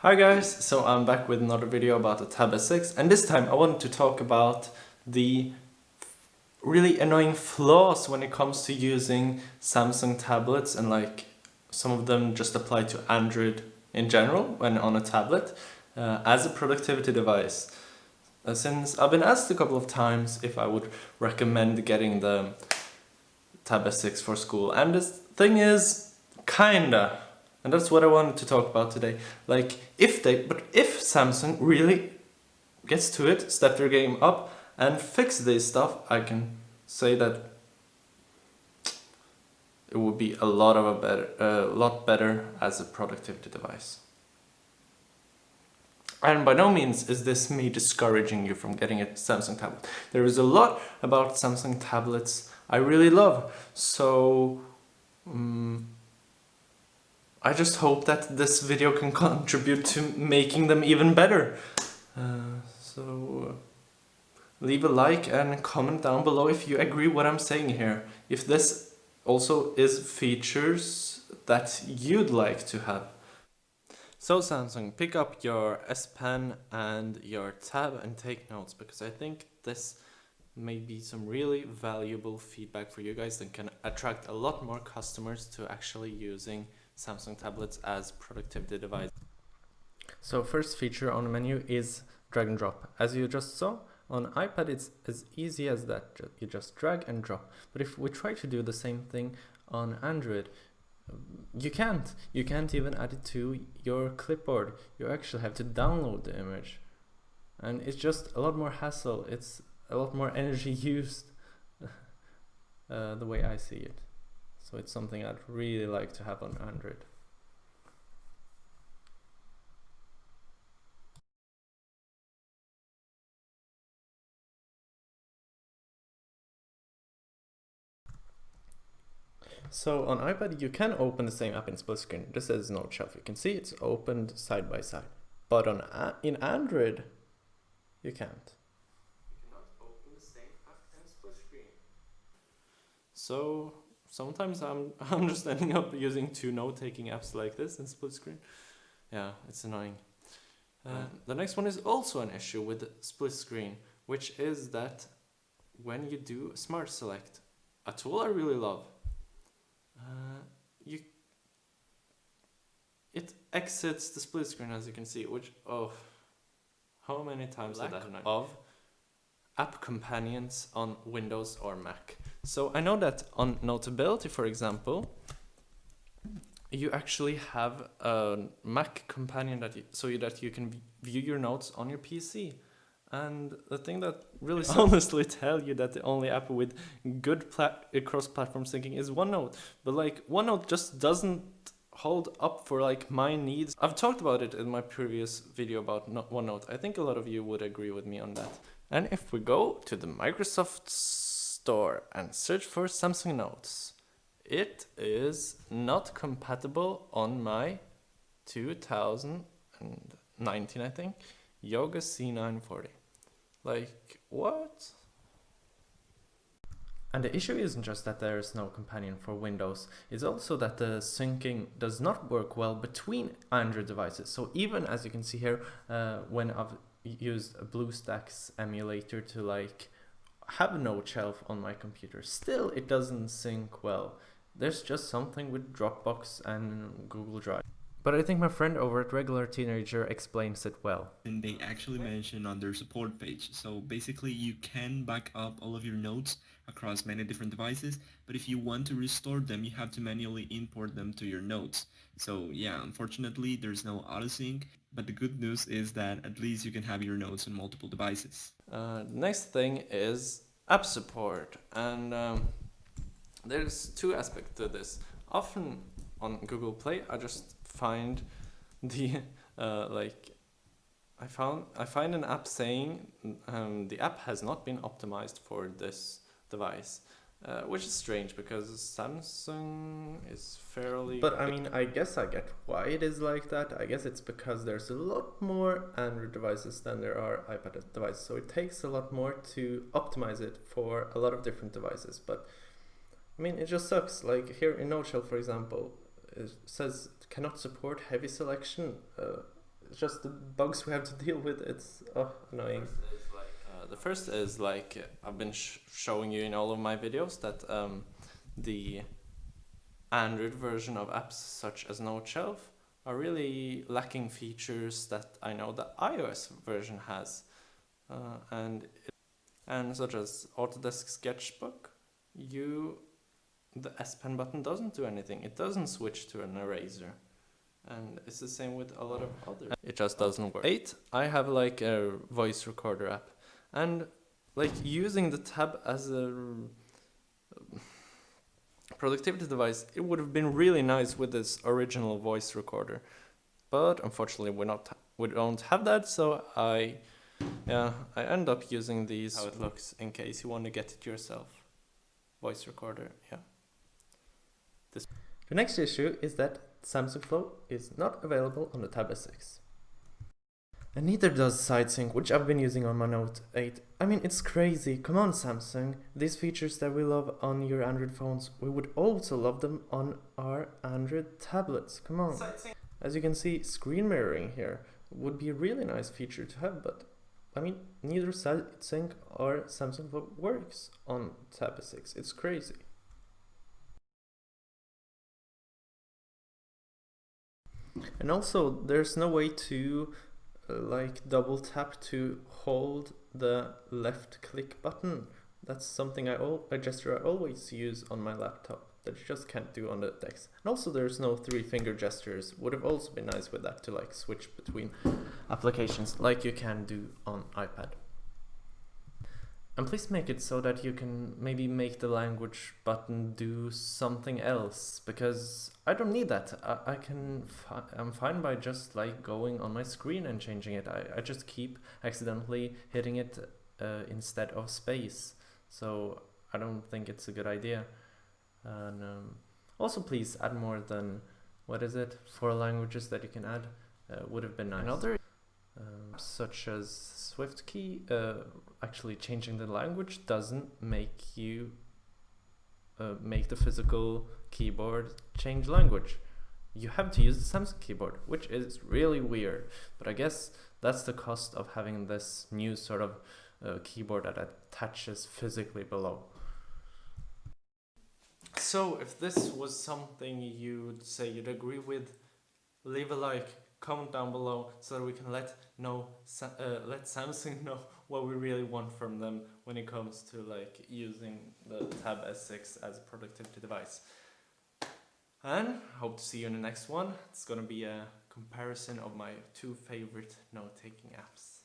Hi guys, so I'm back with another video about the Tab S6, and this time I wanted to talk about the really annoying flaws when it comes to using Samsung tablets, and like some of them just apply to Android in general when on a tablet as a productivity device. Since I've been asked a couple of times if I would recommend getting the Tab S6 for school, and the thing is, kinda. And that's what I wanted to talk about today. Like, if Samsung really gets to it, step their game up, and fix this stuff, I can say that it would be a lot better as a productivity device. And by no means is this me discouraging you from getting a Samsung tablet. There is a lot about Samsung tablets I really love, so I just hope that this video can contribute to making them even better. So leave a like and comment down below if you agree what I'm saying here. If this also is features that you'd like to have. So Samsung, pick up your S Pen and your tab and take notes, because I think this may be some really valuable feedback for you guys that can attract a lot more customers to actually using Samsung tablets as productivity device. So first feature on the menu is drag and drop. As you just saw, on iPad it's as easy as that. You just drag and drop. But if we try to do the same thing on Android, you can't. You can't even add it to your clipboard. You actually have to download the image. And it's just a lot more hassle. It's a lot more energy used, the way I see it. So it's something I'd really like to have on Android. So on iPad you can open the same app in split screen. This is Note Shelf. You can see it's opened side by side. But in Android, you can't. You cannot open the same app in split screen. So sometimes I'm just ending up using two note-taking apps like this in split screen. Yeah, it's annoying. The next one is also an issue with split screen, which is that when you do Smart Select, a tool I really love, it exits the split screen, as you can see, which, how many times did that happen? Of app companions on Windows or Mac. So I know that on Notability, for example, you actually have a Mac companion so that you can view your notes on your PC. And the thing that really honestly tell you that the only app with good cross-platform syncing is OneNote. But like, OneNote just doesn't hold up for like my needs. I've talked about it in my previous video about OneNote. I think a lot of you would agree with me on that. And if we go to the Microsoft Store and search for Samsung Notes, it is not compatible on my 2019, I think, Yoga C940. Like, what? And the issue isn't just that there is no companion for Windows, it's also that the syncing does not work well between Android devices. So even, as you can see here, when I've used a BlueStacks emulator to like have a Note Shelf on my computer, still it doesn't sync well. There's just something with Dropbox and Google Drive. But I think my friend over at Regular Teenager explains it well. And they actually mention on their support page. So basically you can back up all of your notes across many different devices, but if you want to restore them, you have to manually import them to your notes. So yeah, unfortunately there's no auto-sync, but the good news is that at least you can have your notes on multiple devices. Next thing is app support, and there's two aspects to this. Often on Google Play, I just find the I find an app saying the app has not been optimized for this device, which is strange because Samsung is fairly... But I mean, I guess I get why it is like that. I guess it's because there's a lot more Android devices than there are iPad devices, so it takes a lot more to optimize it for a lot of different devices. But I mean, it just sucks. Like here in Noteshell, for example, it says cannot support heavy selection. It's just the bugs we have to deal with. It's annoying. The first is like I've been showing you in all of my videos that the Android version of apps such as Note Shelf are really lacking features that I know the iOS version has, and such as Autodesk Sketchbook, the S Pen button doesn't do anything. It doesn't switch to an eraser, and it's the same with a lot of other. It just doesn't work. 8, I have like a voice recorder app, and like using the tab as a productivity device, it would have been really nice with this original voice recorder, but unfortunately we don't have that. So I end up using these. How it looks in case you want to get it yourself. Voice recorder, yeah. The next issue is that Samsung Flow is not available on the Tab S6. And neither does SideSync, which I've been using on my Note 8. I mean, it's crazy. Come on, Samsung. These features that we love on your Android phones, we would also love them on our Android tablets. Come on. As you can see, screen mirroring here would be a really nice feature to have, but I mean, neither SideSync or Samsung Flow works on Tab S6. It's crazy. And also, there's no way to like double tap to hold the left click button. That's something a gesture I always use on my laptop that you just can't do on the DeX. And also there's no 3-finger gestures. Would have also been nice with that to like switch between applications like you can do on iPad. And please make it so that you can maybe make the language button do something else, because I don't need that. I'm fine by just like going on my screen and changing it. I just keep accidentally hitting it instead of space. So I don't think it's a good idea. And also please add more than, 4 languages that you can add. Would have been nice. Another such as Swift key, actually changing the language doesn't make you make the physical keyboard change language. You have to use the Samsung keyboard, which is really weird, but I guess that's the cost of having this new sort of keyboard that attaches physically below. So if this was something you'd say you'd agree with, leave a like, comment down below so that we can let Samsung know what we really want from them when it comes to like using the Tab S6 as a productivity device. And hope to see you in the next one. It's gonna be a comparison of my 2 favorite note-taking apps.